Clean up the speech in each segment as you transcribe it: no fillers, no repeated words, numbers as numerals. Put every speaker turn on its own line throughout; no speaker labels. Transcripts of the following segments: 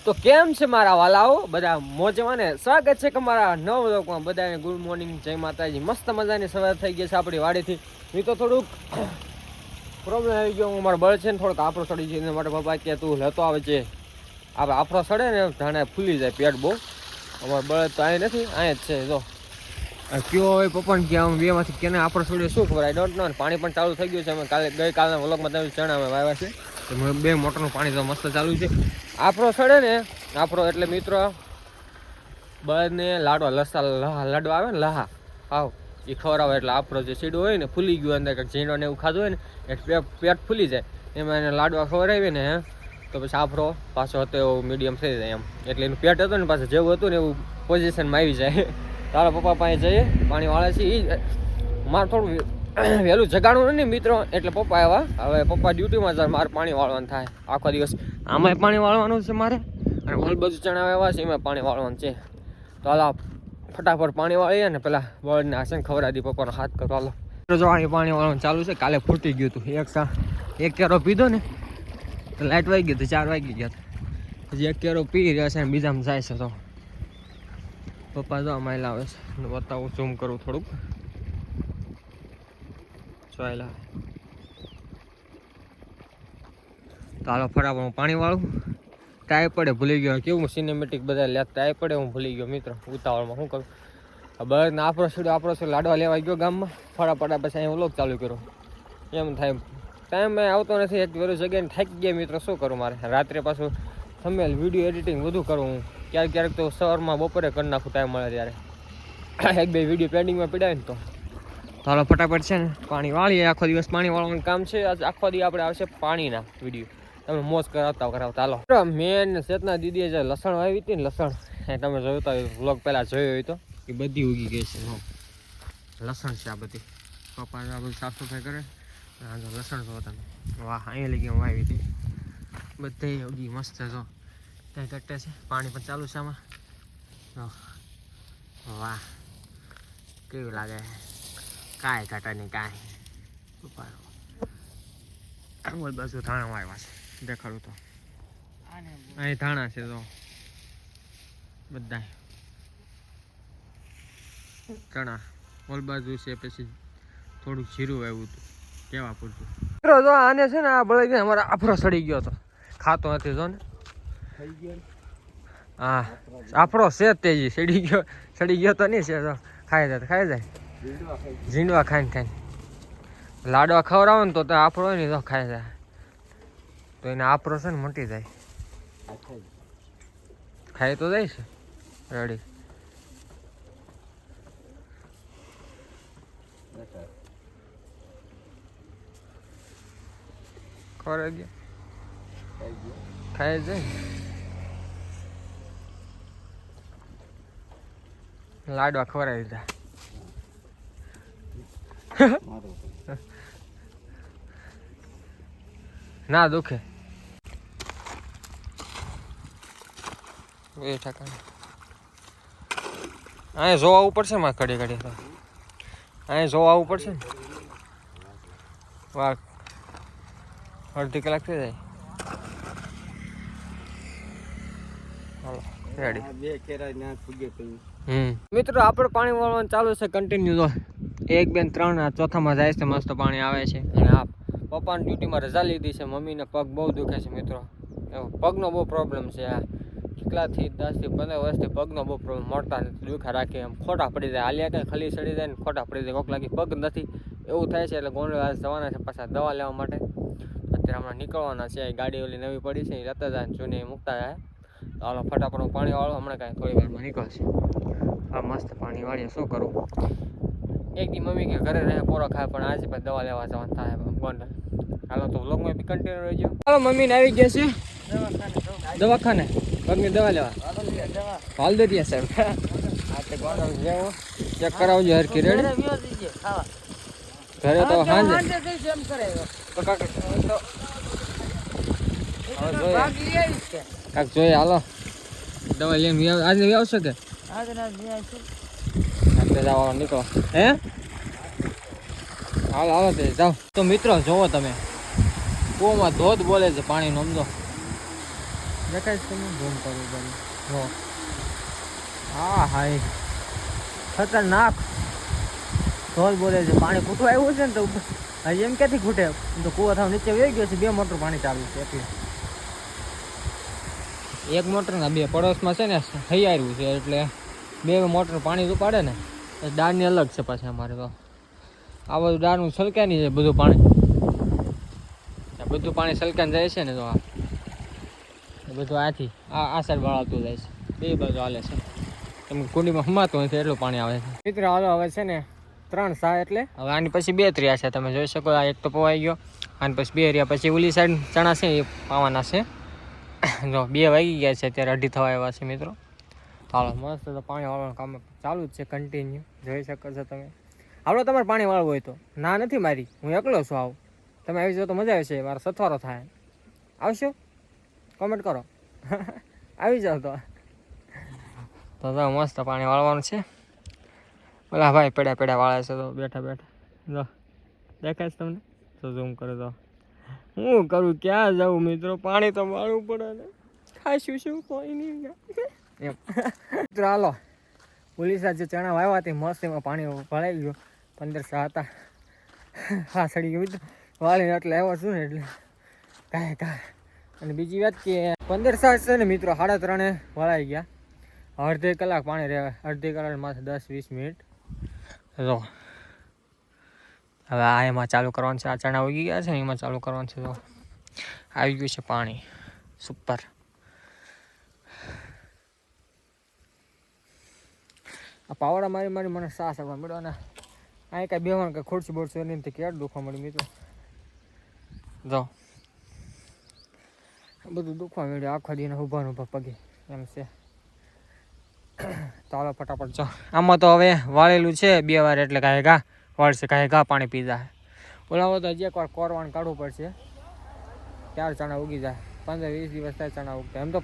તો કેમ છે મારા વાલાઓ બધા મોજમાં ને? સ્વાગત છે કે મારા નવ લોકોમાં બધાને ગુડ મોર્નિંગ, જય માતાજી. મસ્ત મજાની સવાર થઈ ગઈ છે આપણી વાડીથી. એ તો થોડુંક પ્રોબ્લેમ આવી ગયો. હું મારા બળ છે ને થોડોક આફરો સડી છે એના માટે પપ્પા કે તું લેતો આવે છે. આપણે આફરો સડે ને ધાણે ફૂલી જાય પેટ બહુ. અમારું બળ તો અહીં નથી, અહીં જ છે. જો કયો હોય પપ્પાને કે આમ બેમાંથી કેને આફરો સડ્યો શું ખબર, આઈ ડોન્ટ નો. પાણી પણ ચાલુ થઈ ગયું છે. અમે ગઈકાલના વ્લોગમાં તમે ચણા અમે વાવ્યા છે. બે મોટરનું પાણી તો મસ્ત ચાલુ છે. આફરો સડે ને, આફરો એટલે મિત્રો બળદને લાડવા લાડવા આવે ને લહા આવ એ ખવડાવે એટલે આફરો જે સીડો હોય ને ફૂલી ગયું, અંદર કંઈક ઝીંડો ને એવું ખાધું હોય ને એટલે પેટ ફૂલી જાય. એમાં એને લાડવા ખવડાવીએ ને તો પછી આફરો પાછો હતો એવું મીડિયમ થઈ જાય એમ. એટલે એનું પેટ હતું ને પાછું જેવું હતું ને એવું પોઝિશનમાં આવી જાય. તારા પપ્પા પાસે જઈએ, પાણી વાળે છે. એ મારે થોડું વહેલું જગાડવું નહીં મિત્રો, એટલે પપ્પા આવ્યા. હવે પપ્પા ડ્યુટીમાં જાય, મારે પાણી વાળવાનું થાય આખો દિવસ. આમાંય પાણી વાળવાનું છે મારે, અને ઓલ બધું ચણા આવ્યા છે એમાં પાણી વાળવાનું છે. તો હાલો ફટાફટ પાણી વાળીએ ને પેલા બળદને આશે ને ખવડાવી દી પપ્પાનો હાથ કરો. હાલો જો પાણી વાળવાનું ચાલુ છે. કાલે ફૂટી ગયું હતું. એક કેરો પીધો ને તો લાઇટ વાગી ગઈ હતી, 4 વાગી ગયા હતા. હજી એક કેરો પી રહ્યા છે ને બીજામાં જાય છે. તો પપ્પા જો અમારે લાવે છે, બતાવું ઝૂમ કરું થોડુંક. જોયેલા તો હાલો ફટાફટ હું પાણી વાળું. ટાઈ પડે ભૂલી ગયો, કેવું સિનેમેટિક બધા લે ટાઈ પડે હું ભૂલી ગયો મિત્રો ઉતાવળમાં. શું કરું બસ ને આપણો સીડો લાડવા લેવા ગયો ગામમાં. ફટાફટ પછી અહીં વ્લોગ ચાલુ કર્યો. એમ થાય ટાઈમ આવતો નથી. એક વેરું જગ્યાએ થાકી ગયા મિત્રો, શું કરું મારે. રાત્રે પાછું થંબનેલ વિડીયો એડિટિંગ બધું કરું હું. ક્યારેક તો સવારમાં બપોરે કરી નાખું ટાઈમ મળે ત્યારે. એક બે વિડીયો પેન્ડિંગમાં પીડાય ને તો હાલો ફટાફટ છે ને પાણી વાળીએ. આખો દિવસ પાણી વાળવાનું કામ છે. આખો દિવસ આપણે આવશે પાણીના વિડીયો, તમે મોજ કરાવતા. હાલો મેન ચેતના દીદીએ જે લસણ વાવી હતી ને, લસણ તમે જોતા હોય વ્લોગ પહેલાં જોયો હોય તો, એ બધી ઉગી ગઈ છે. લસણ છે આ બધી. પપ્પા આ બધું સાફ સફાઈ કરે. લસણ જો તમે, વાહ અહીંયા લઈ ગઈ હું વાવી હતી. બધે ઉગી મસ્ત છે. જો ત્યાં કટ્ટે છે, પાણી પણ ચાલુ છે આમાં. વાહ કેવી લાગે. કાંઈ ઘટા નહીં કાંઈ. ઓલ બાજુ ધાણા વાવ્યા છે, દેખાડું તો અહીં ધાણા છે. તો બધા ચણા ઓલ બાજુ છે. પછી થોડુંક જીરું આવ્યું હતું કેવા પૂરતું. મિત્રો જો આને છે ને આ બળદ અમારા આફરો સડી ગયો હતો, ખાતો નથી. જો ને હા આફરો છે તેજી સડી ગયો તો નહીં છે. ખાઈ જાય ઝીંડવા ખાઈને લાડવા ખવડાવો ને તો આફરો હોય ને તો ખાઈ જાય. તો એને આફરો છે ને મટી જાય. ખાઈ તો જાય છે રેડી. ખવડાવી ગયા ખાઈ જાય. લાડવા ખવડાવી દીધા. ના દુખે એ ઠાકાને. અહીંયા જોવા આવવું પડશે માં ઘડી તો. અહીંયા જોવા આવવું પડશે ને. વાહ અડધી કલાક થઈ જાય. હાલો રેડી. મિત્રો આપણે પાણી વાળવાનું ચાલુ છે કન્ટિન્યુ. જો 1 2 3 આ ચોથામાં જાય છે. મસ્ત પાણી આવે છે. અને આ પપ્પાની ડ્યુટીમાં રજા લીધી છે. મમ્મીને પગ બહુ દુખે છે મિત્રો. પગનો બહુ પ્રોબ્લેમ છે. આ કેટલાથી 10 થી 15 વર્ષથી પગનો બહુ પ્રોબ્લેમ, મળતા નથી, દુખા રાખે. એમ ખોટા પડી જાય. હાલ્યા કંઈ ખલી સડી જાય ને ખોટા પડી જાય. કોક લાગી પગ નથી એવું થાય છે. એટલે ગોંડલ જવાના છે પાછા દવા લેવા માટે. અત્યારે હમણાં નીકળવાના છે. ગાડી ઓલી નવી પડી છે એ લેતા જાય, જૂની મૂકતા જાય. તો હાલો ફટાફટ હું પાણી વાળો. હમણાં કાંઈ થોડી વારમાં નીકળશે. આ મસ્ત પાણી વાળીએ. શું કરું એક દી મમ્મી કે ઘરે રહે પોરો ખાય, પણ આજે પણ દવા લેવા જવાનું થાય ગોંડલ. હાલો તો વ્લોગમાં બી કન્ટિન્યુ રહેજો. હાલો મમ્મીને આવી ગયા છે દવાખાને પગની દવા લેવા. હાલ દે ત્યાં સાહેબ ચેક કરાવજો હરકી. રેડી ઘરે તો હાંજે કાક જોઈએ. હાલો દવા લઈને આજે આવશે કે જવાનું નીકળો હે. હાલો તે જાઓ. તો મિત્રો જોવો તમે કૂવામાં ધોધ બોલે છે પાણીનો. સમજો દેખાય છે તમે ઝૂમ કરું તમે જો હા હાય ખતરનાક ઢોલ બોલે છે. પાણી ખૂટવા આવ્યું છે ને તો હજી એમ ક્યાંથી ખૂટે તો કૂવો થાવ નીચે વહી ગયો છે. 2 મોટર પાણી ચાલુ છે એટલે એક મોટર ના 2 પડોશમાં છે ને હૈયાર્યું છે એટલે 2 મોટર પાણી ઉપાડે ને દાળની અલગ છે પાછી અમારે તો આ બધું દાળનું સલકાની છે બધું પાણી સલકાને જાય છે ને તો આ બધું આથી આ સાઈડ વાળાતું જાય છે 2 બાજુ હાલે છે એમ કુંડીમાં હમાતું નથી એટલું પાણી આવે છે મિત્રો. હાલો હવે છે ને 3 સા એટલે હવે આની પછી 2 ત્રિયા છે તમે જોઈ શકો. આ એક તો પવાઈ ગયો આની પછી 2 રહ્યા પછી ઓલી સાઈડ ચણા છે એ પાવાના છે. જો 2 વાગી ગયા છે અત્યારે 2:30 થવા આવ્યા છે મિત્રો. હાલો મસ્ત તો પાણી વાળવાનું કામ ચાલુ જ છે કન્ટિન્યુ જોઈ શકો છો તમે. હાલો તમારે પાણી વાળવું હોય તો ના નથી મારી હું એકલો છું આવું તમે આવી જાઓ તો મજા આવશે. મારો સથવારો થાય આવશો કોમેન્ટ કરો આવી જાઓ તો મસ્ત પાણી વાળવાનું છે. ઓલા ભાઈ પેડા વાળે છે તો બેઠા જો દેખાય છે તમને તો ઝૂમ કરો તો હું કરું ક્યાં જાઉં મિત્રો પાણી તો વાળવું પડે ને ખાશું શું કોઈ નહીં એમ મિત્રો. હાલો પોલીસ જે ચણા વાવ્યા હતી મસ્ત એમાં પાણી ભરાઈ ગયું 15 સા હતા હા સડી ગયું વાળીને એટલે આવ્યો છું ને એટલે કાંઈ અને બીજી વાત કે 15 સા છે ને મિત્રો 3:30 વળાઈ ગયા. અડધી કલાક પાણી રહે અડધી કલાક માથે 10-20 મિનિટ જો હવે આ એમાં ચાલુ કરવાનું છે. આ ચણા ઉગી ગયા છે ને એમાં ચાલુ કરવાનું છે. તો આવી ગયું છે પાણી સુપર. આ પાવડા મારી મને સાસ આવવા મળ્યો ને અહીં કાંઈ બેવાનું કાંઈ ખોડશું બોડશું એની તો ક્યારે દુખવા મળ્યું મિત્રો. જો બધું દુખવા મળ્યું આખો દીને ઊભા પગે એમ છે. ચાલો ફટાફટ જો આમાં તો હવે વાળેલું છે 2 વાર એટલે કાંઈ ઘા વાળશે કાંઈ ઘા પાણી પી જાય. ઓલાવો તો હજી એકવાર કોરવાનું કાઢવું પડશે ત્યારે ચણા ઉગી જાય. 15-20 દિવસ થાય ચણા ઉગતા. એમ તો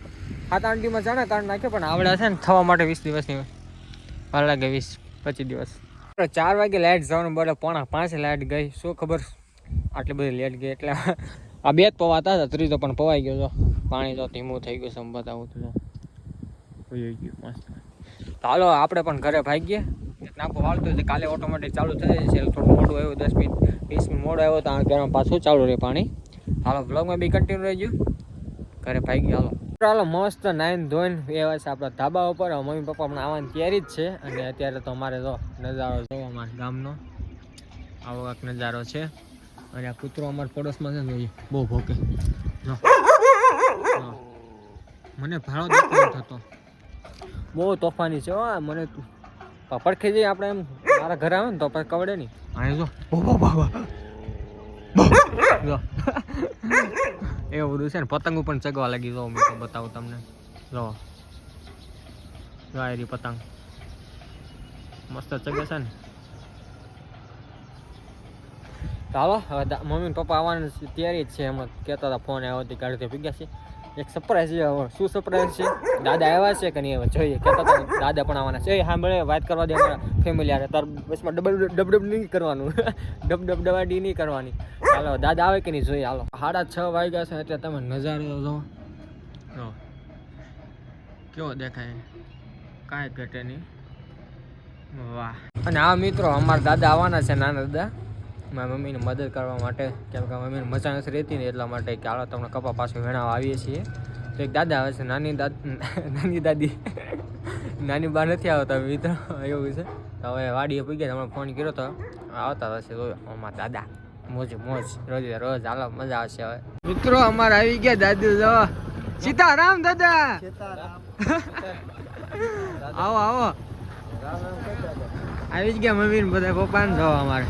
7-8 દિવસમાં ચણા કાઢી નાખે પણ આવડે છે ને થવા માટે 20 દિવસની વાર લાગે 20-25 દિવસ. 4 વાગે લાઇટ જવાનું બોલે 4:45 લાઇટ ગઈ શું ખબર આટલી બધી લેટ ગઈ એટલે આ 2 જ પવાતા હતા ત્રીજો પણ પવાઈ ગયો. જો પાણી તો ધીમું થઈ ગયું છે બતાવું તો ગયું મસ્ત. હાલો આપણે પણ ઘરે ભાગીએ નાખો વાળતો કાલે ઓટોમેટિક ચાલુ થઈ જાય છે. થોડું મોડું આવ્યું 10-20 મિનિટ મોડું આવ્યો તો ઘરમાં પાછું ચાલુ રહે પાણી. હાલો બ્લોગમાં બી કન્ટિન્યુ રહેજો ઘરે ભાગી. હાલો મસ્ત નાઈને ધોઈને એવા છે આપણા ધાબા ઉપર. મમ્મી પપ્પા પણ આવવાની તૈયારી જ છે અને અત્યારે તો અમારે તો નજારો જો અમારા ગામનો આવો એક નજારો છે. અને આ કૂતરો અમારા પડોશમાં છે ને બહુ ભોકે જો મને ભાડો દેખાતો થતો બહુ તોફાની છે. મને પડખે જઈએ આપણે એમ મારા ઘરે આવે ને તો પછી કવડે નહીં. હા જો એવું બધું છે ને. પતંગો પણ ચગવા લાગી જો મેં તો બતાવું તમને જો ગાયરી પતંગ મસ્ત ચગે છે ને. ચાલો હવે મમ્મી પપ્પા આવવાની તૈયારી જ છે. એમ કહેતા હતા ફોન આવ્યો હતી ગાડી ભેગા છે. એક સરપ્રાઈઝ છે. હવે શું સરપ્રાઈઝ છે દાદા આવ્યા છે કે નહીં હવે જોઈએ. કહેતા હતા દાદા પણ આવવાના છે. હા મળે વાત કરવા દે અમારા ફેમિલી આવે તાર બસમાં ડબ નહીં કરવાનું ડબાડી નહીં કરવાની. હાલો દાદા આવે કે નહીં જોઈએ. હાલો 6:30 વાગ્યા છે એટલે તમે નજારો જો કેવો દેખાય કાંઈ ઘટે નહીં. વાહ. અને આ મિત્રો અમારા દાદા આવવાના છે નાના દાદા મારી મમ્મીને મદદ કરવા માટે કેમ કે મમ્મીને મજા નથી રહેતી ને એટલા માટે કે હાલો તમને કપા પાછું વેણાવા આવીએ છીએ. તો એક દાદા આવે છે નાની દાદી નાની બા નથી આવતા મિત્રો એવું છે. તો હવે વાડીએ પૂગ્યા હમણાં ફોન કર્યો તો આવતા હશે જોયો અમારા દાદા મોજ રોજ હાલો મજા આવશે. હવે મિત્રો અમારે આવી ગયા દાદુ જો સીતારામ દાદા આવો આવી જ ગયા મમ્મી ને બધા પપ્પા ને જો અમારે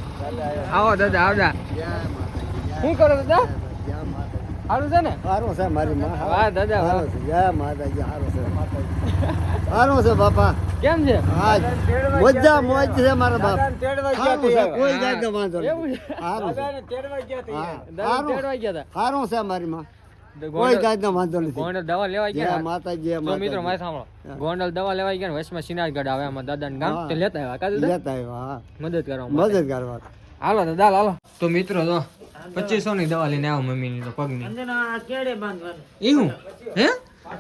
આવો દાદા આવડા શું કરો દાદા સારું છે ને સારું છે મારી વાહ દાદા સારું છે બાપા કેમ છે મજા મોજ છે મારા બાપ કોઈ જાતનો વાંધો નહીં સારું છે મારી માં કોઈ જાતનો વાંધો નથી. ગોંડલ દવા લેવા ગયા માતાજી મિત્રો મારે સાંભળો ગોંડલ દવા લેવા ગયા ને વચમાં સિનાજગઢ આવે એમાં દાદા ને ગામ તે લેતા આવ્યા મદદ કરવા હાલો દાદા હાલો. તો મિત્રો તો 2500 ની દવા લઈને આવો મમ્મી ની તો પગની કેડે બાંધવાની એવું હે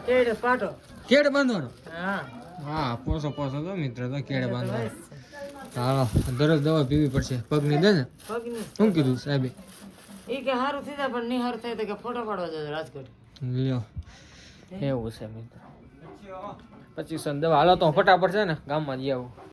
કેડ પાટો
કેડ બાંધવાનો
હા
હા પોસો તો મિત્ર તો કેડ બાંધવાનો હાલો દરરોજ દવા પીવી પડશે પગની દે ને
પગની
શું કીધું સાહેબે
ઈ કે હારું થઈ જાય પણ નહીં હારું થાય તો કે ફોટો પાડવા જાય રાજકોટ
લ્યો એવું છે મિત્ર 2500 દવા હાલો તો ફટાફટ છે ને ગામમાં જઈ આવું